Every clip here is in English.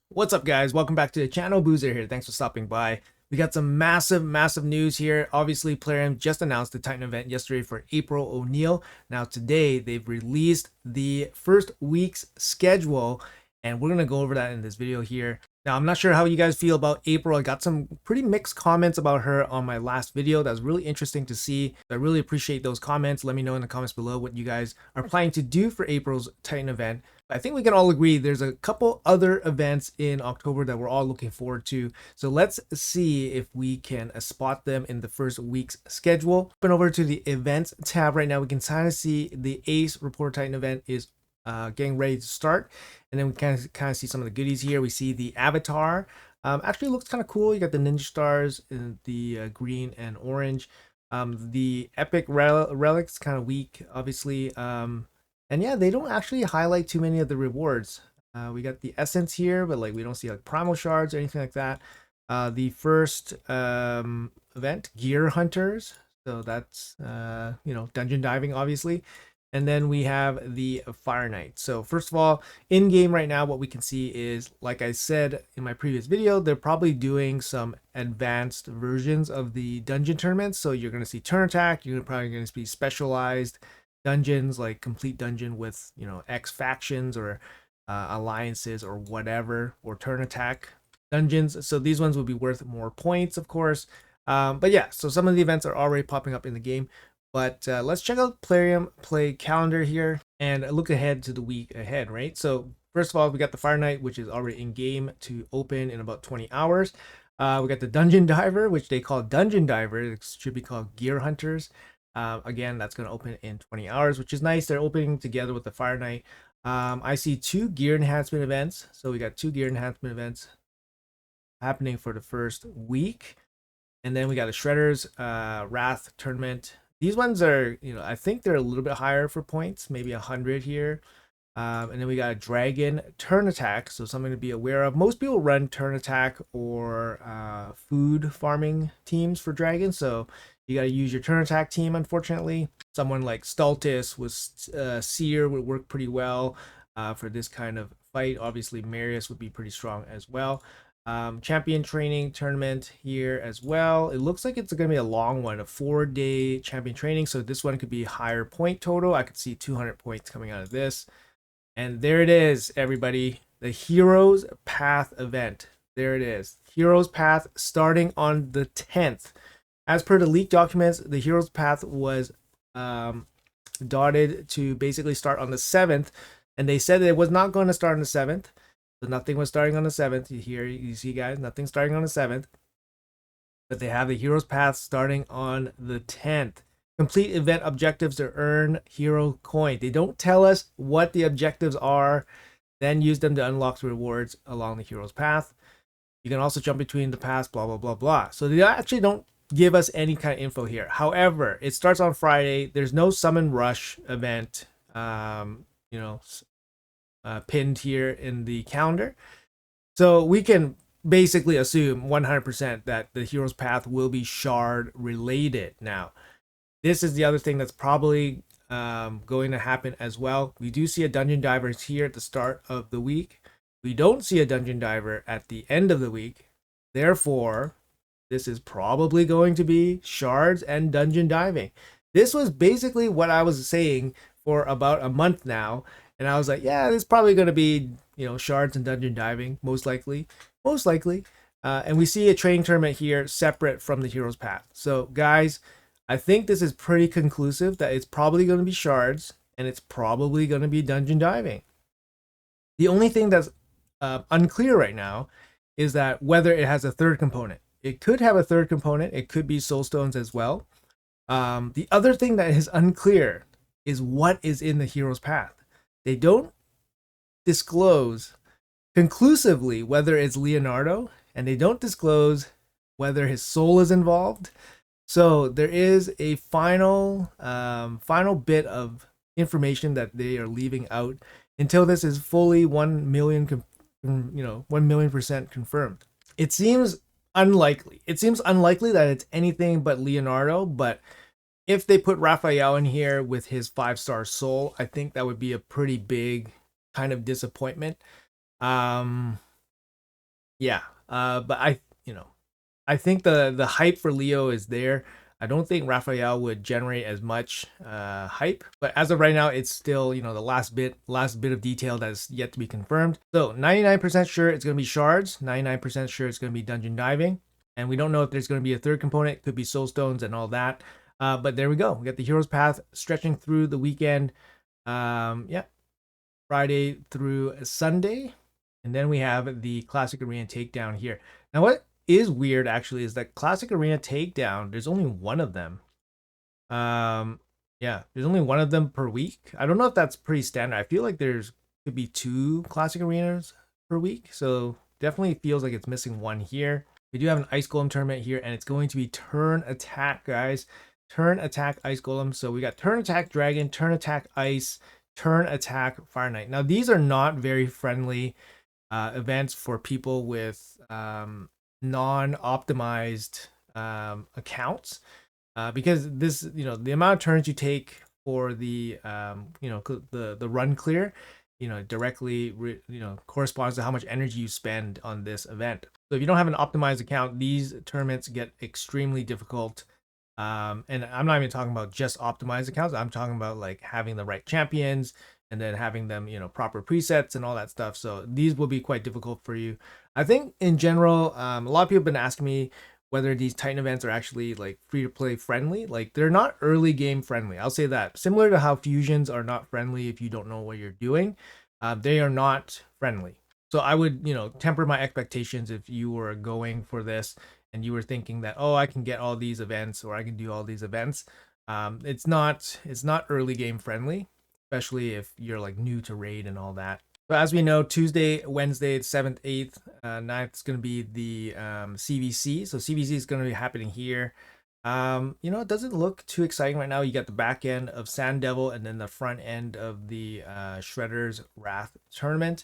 What's up, guys? Welcome back to the channel. Boozer here. Thanks for stopping by. We got some massive news here. Obviously, Plarium just announced the Titan event yesterday for April O'Neil. Now today they've released the first week's schedule, and we're gonna go over that in this video here. Now, I'm not sure how you guys feel about April. I got some pretty mixed comments about her on my last video. That was really interesting to see. I really appreciate those comments. Let me know in the comments below what you guys are planning to do for April's Titan event. I think we can all agree there's a couple other events in October that we're all looking forward to. So let's see if we can spot them in the first week's schedule. Open over to the events tab right now. We can kind of see the Ace Report Titan event is getting ready to start. And then we kind of see some of the goodies here. We see the avatar. Actually looks kind of cool. You got the ninja stars in the green and orange. The epic relics kind of weak, obviously. And yeah, they don't actually highlight too many of the rewards. We got the essence here, but like we don't see like primal shards or anything like that. The first event, gear hunters. So that's dungeon diving, obviously. And then we have the Fire Knight. So first of all, in game right now, what we can see is, like I said in my previous video, they're probably doing some advanced versions of the dungeon tournaments. So you're going to see turn attack. You're probably going to see specialized dungeons, like complete dungeon with, X factions or alliances or whatever, or turn attack dungeons. So these ones will be worth more points, of course. But yeah, so some of the events are already popping up in the game. But let's check out Plarium play calendar here and look ahead to the week ahead, right? So first of all, we got the Fire Knight, which is already in game to open in about 20 hours. We got the Dungeon Diver, which they call Dungeon Diver. It should be called Gear Hunters. Again, that's going to open in 20 hours, which is nice. They're opening together with the Fire Knight. I see two gear enhancement events. So we got two gear enhancement events happening for the first week. And then we got a Shredder's Wrath tournament. These ones are, I think they're a little bit higher for points, maybe 100 here. And then we got a Dragon Turn Attack, so something to be aware of. Most people run Turn Attack or food farming teams for Dragons, so you got to use your Turn Attack team, unfortunately. Someone like Stultus with Seer would work pretty well for this kind of fight. Obviously, Marius would be pretty strong as well. Champion training tournament here as well. It looks like it's going to be a long one, a 4-day champion training. So this one could be higher point total. I could see 200 points coming out of this. And there it is, everybody. The Heroes Path event. There it is. Heroes Path starting on the 10th. As per the leaked documents, the Heroes Path was dotted to basically start on the 7th. And they said that it was not going to start on the 7th. So nothing was starting on the 7th. You see, guys, nothing starting on the 7th. But they have the Heroes Path starting on the 10th. Complete event objectives to earn hero coin. They don't tell us what the objectives are, then use them to unlock the rewards along the hero's path. You can also jump between the paths, blah, blah, blah, blah. So they actually don't give us any kind of info here. However, it starts on Friday. There's no summon rush event, pinned here in the calendar. So we can basically assume 100% that the hero's path will be shard related. Now, this is the other thing that's probably going to happen as well. We do see a dungeon diver here at the start of the week. We don't see a dungeon diver at the end of the week. Therefore, this is probably going to be shards and dungeon diving. This was basically what I was saying for about a month now. And I was like, yeah, this is probably going to be, shards and dungeon diving, most likely. And we see a training tournament here separate from the hero's path. So, guys, I think this is pretty conclusive that it's probably going to be shards and it's probably going to be dungeon diving. The only thing that's unclear right now is that whether it has a third component. It could have a third component. It could be soul stones as well. The other thing that is unclear is what is in the hero's path. They don't disclose conclusively whether it's Leonardo, and they don't disclose whether his soul is involved. So there is a final bit of information that they are leaving out until this is fully 1 million 1,000,000% confirmed. It seems unlikely. It seems unlikely that it's anything but Leonardo, but if they put Raphael in here with his 5-star soul, I think that would be a pretty big kind of disappointment. Yeah. But I think the hype for Leo is there. I don't think Raphael would generate as much hype, but as of right now, it's still the last bit of detail that's yet to be confirmed. So 99% sure it's going to be shards. 99% sure it's going to be dungeon diving, and we don't know if there's going to be a third component. It could be soul stones and all that. But there we go. We got the hero's path stretching through the weekend. Yeah, Friday through Sunday. And then we have the Classic Arena Takedown here. Now, what is weird actually is that Classic Arena Takedown, there's only one of them. Yeah, there's only one of them per week. I don't know if that's pretty standard. I feel like there's could be two Classic Arenas per week. So definitely feels like it's missing one here. We do have an Ice Golem tournament here, and it's going to be turn attack, guys. Turn attack Ice Golem. So we got turn attack Dragon, turn attack Ice, turn attack Fire Knight. Now these are not very friendly events for people with non-optimized accounts, because this, the amount of turns you take for the run clear, directly corresponds to how much energy you spend on this event. So if you don't have an optimized account, these tournaments get extremely difficult. And I'm not even talking about just optimized accounts. I'm talking about like having the right champions and then having them, proper presets and all that stuff. So these will be quite difficult for you. I think in general, a lot of people have been asking me whether these Titan events are actually like free to play friendly. Like they're not early game friendly. I'll say that. Similar to how fusions are not friendly if you don't know what you're doing, they are not friendly. So I would, temper my expectations if you were going for this and you were thinking that, oh, I can get all these events or I can do all these events. It's not early game friendly, especially if you're like new to raid and all that. But as we know, Tuesday, Wednesday, 7th, 8th, 9th is going to be the CVC. So CVC is going to be happening here. It doesn't look too exciting right now. You got the back end of Sand Devil and then the front end of the Shredder's Wrath tournament.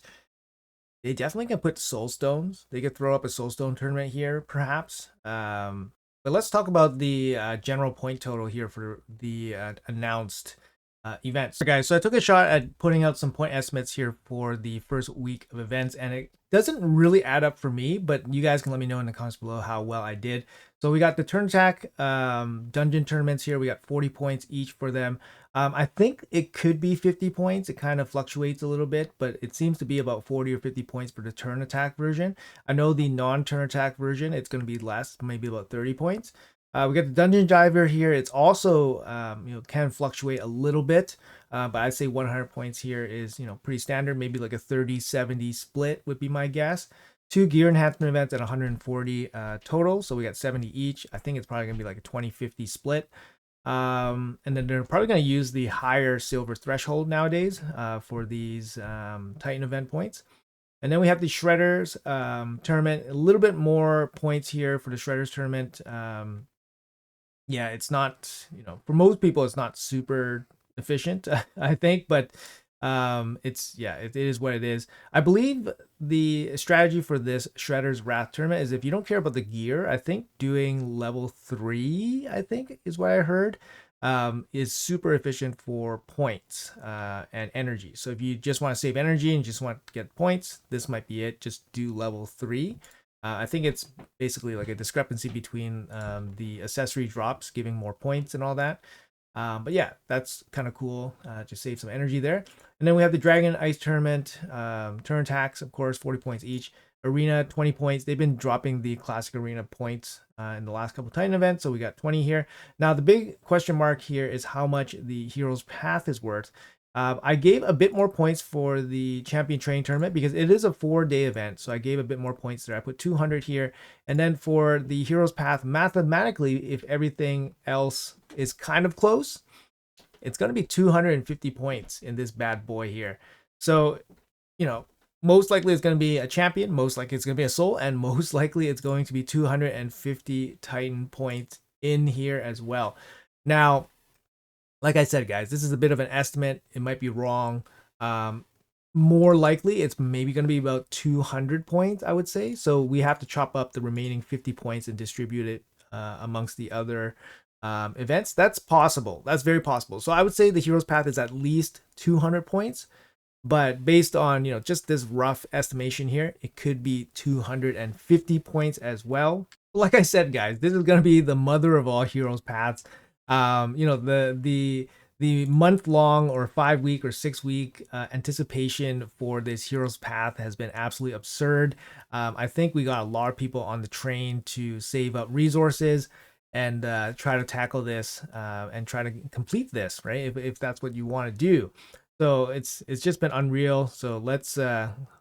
They definitely can put soul stones. They could throw up a soul stone tournament here, perhaps. But let's talk about the general point total here for the announced events. Okay, guys, so I took a shot at putting out some point estimates here for the first week of events, and it doesn't really add up for me, but you guys can let me know in the comments below how well I did. So we got the turn attack dungeon tournaments here. We got 40 points each for them. I think it could be 50 points. It kind of fluctuates a little bit, but it seems to be about 40 or 50 points for the turn attack version. I know the non-turn attack version, it's going to be less, maybe about 30 points. We got the dungeon diver here. It's also can fluctuate a little bit, but I'd say 100 points here is pretty standard. Maybe like a 30-70 split would be my guess. Two gear enhancement events at 140 total, so we got 70 each. I think it's probably gonna be like a 20-50 split. And then they're probably going to use the higher silver threshold nowadays for these Titan event points. And then we have the Shredders tournament. A little bit more points here for the Shredders tournament. Yeah, it's not, for most people, it's not super efficient, I think, but it is what it is. I believe the strategy for this Shredder's Wrath tournament is if you don't care about the gear, I think doing level 3, I think is what I heard, is super efficient for points and energy. So if you just want to save energy and just want to get points, this might be it. Just do level 3. I think it's basically like a discrepancy between the accessory drops giving more points and all that. But yeah, that's kind of cool. Just save some energy there. And then we have the Dragon Ice Tournament. Turn attacks, of course, 40 points each. Arena, 20 points. They've been dropping the Classic Arena points in the last couple Titan events, so we got 20 here. Now, the big question mark here is how much the Hero's Path is worth. I gave a bit more points for the Champion Training Tournament because it is a 4-day event, so I gave a bit more points there. I put 200 here. And then for the Hero's Path, mathematically, if everything else is kind of close, it's going to be 250 points in this bad boy here. So, most likely it's going to be a champion, most likely it's going to be a soul, and most likely it's going to be 250 Titan points in here as well. Now, like I said, guys, this is a bit of an estimate. It might be wrong. More likely, it's maybe going to be about 200 points, I would say. So we have to chop up the remaining 50 points and distribute it amongst the other events. That's possible. That's very possible. So I would say the Hero's Path is at least 200 points. But based on, just this rough estimation here, it could be 250 points as well. Like I said, guys, this is going to be the mother of all heroes paths. The month long or 5 week or 6 week anticipation for this heroes path has been absolutely absurd. I think we got a lot of people on the train to save up resources and try to tackle this and try to complete this, right? If that's what you want to do. So it's just been unreal. So let's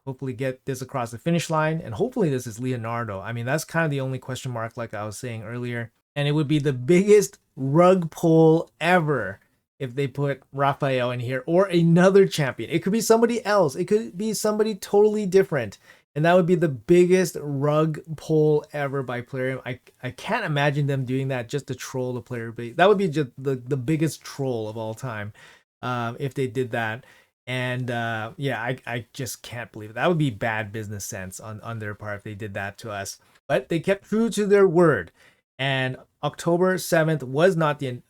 hopefully get this across the finish line, and hopefully this is Leonardo. I mean, that's kind of the only question mark, like I was saying earlier, and it would be the biggest rug pull ever if they put Raphael in here or another champion. It could be somebody else. It could be somebody totally different. And that would be the biggest rug pull ever by Plarium. I can't imagine them doing that just to troll the player base. That would be just the biggest troll of all time if they did that. And yeah, I just can't believe it. That would be bad business sense on their part if they did that to us. But they kept true to their word. And October 7th was not the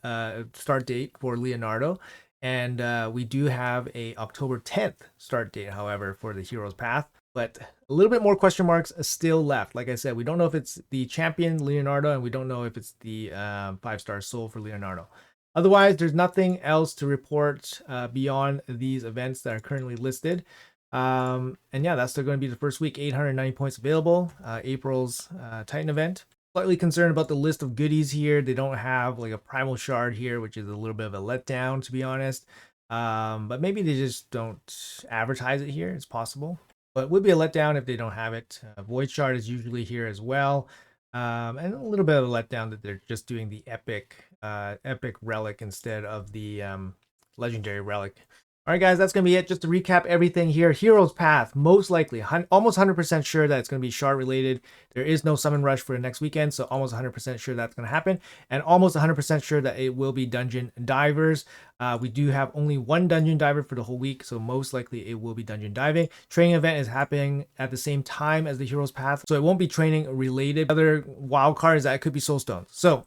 start date for Leonardo. And we do have a October 10th start date, however, for the Heroes Path. But a little bit more question marks still left. Like I said, we don't know if it's the champion Leonardo, and we don't know if it's the 5-star soul for Leonardo. Otherwise, there's nothing else to report beyond these events that are currently listed. And yeah, that's still going to be the first week. 890 points available. April's Titan event. Slightly concerned about the list of goodies here. They don't have like a primal shard here, which is a little bit of a letdown, to be honest. But maybe they just don't advertise it here. It's possible. But it would be a letdown if they don't have it. Void shard is usually here as well. And a little bit of a letdown that they're just doing the epic relic instead of the legendary relic. All right, guys, that's going to be it. Just to recap everything here. Heroes Path, most likely, almost 100% sure that it's going to be shard related. There is no summon rush for the next weekend, so almost 100% sure that's going to happen. And almost 100% sure that it will be dungeon divers. We do have only one dungeon diver for the whole week, so most likely it will be dungeon diving. Training event is happening at the same time as the Heroes Path, so it won't be training related. Other wild cards that could be soulstones. So,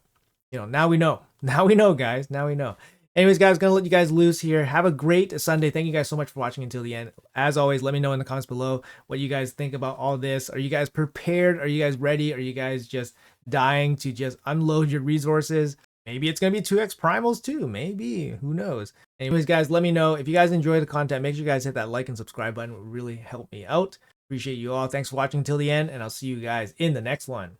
now we know. Now we know, guys. Now we know. Anyways, guys, gonna let you guys loose here. Have a great Sunday. Thank you guys so much for watching until the end. As always, let me know in the comments below what you guys think about all this. Are you guys prepared? Are you guys ready? Are you guys just dying to just unload your resources? Maybe it's gonna be 2x primals too. Maybe. Who knows? Anyways, guys, let me know. If you guys enjoy the content, make sure you guys hit that like and subscribe button. It would really help me out. Appreciate you all. Thanks for watching until the end, and I'll see you guys in the next one.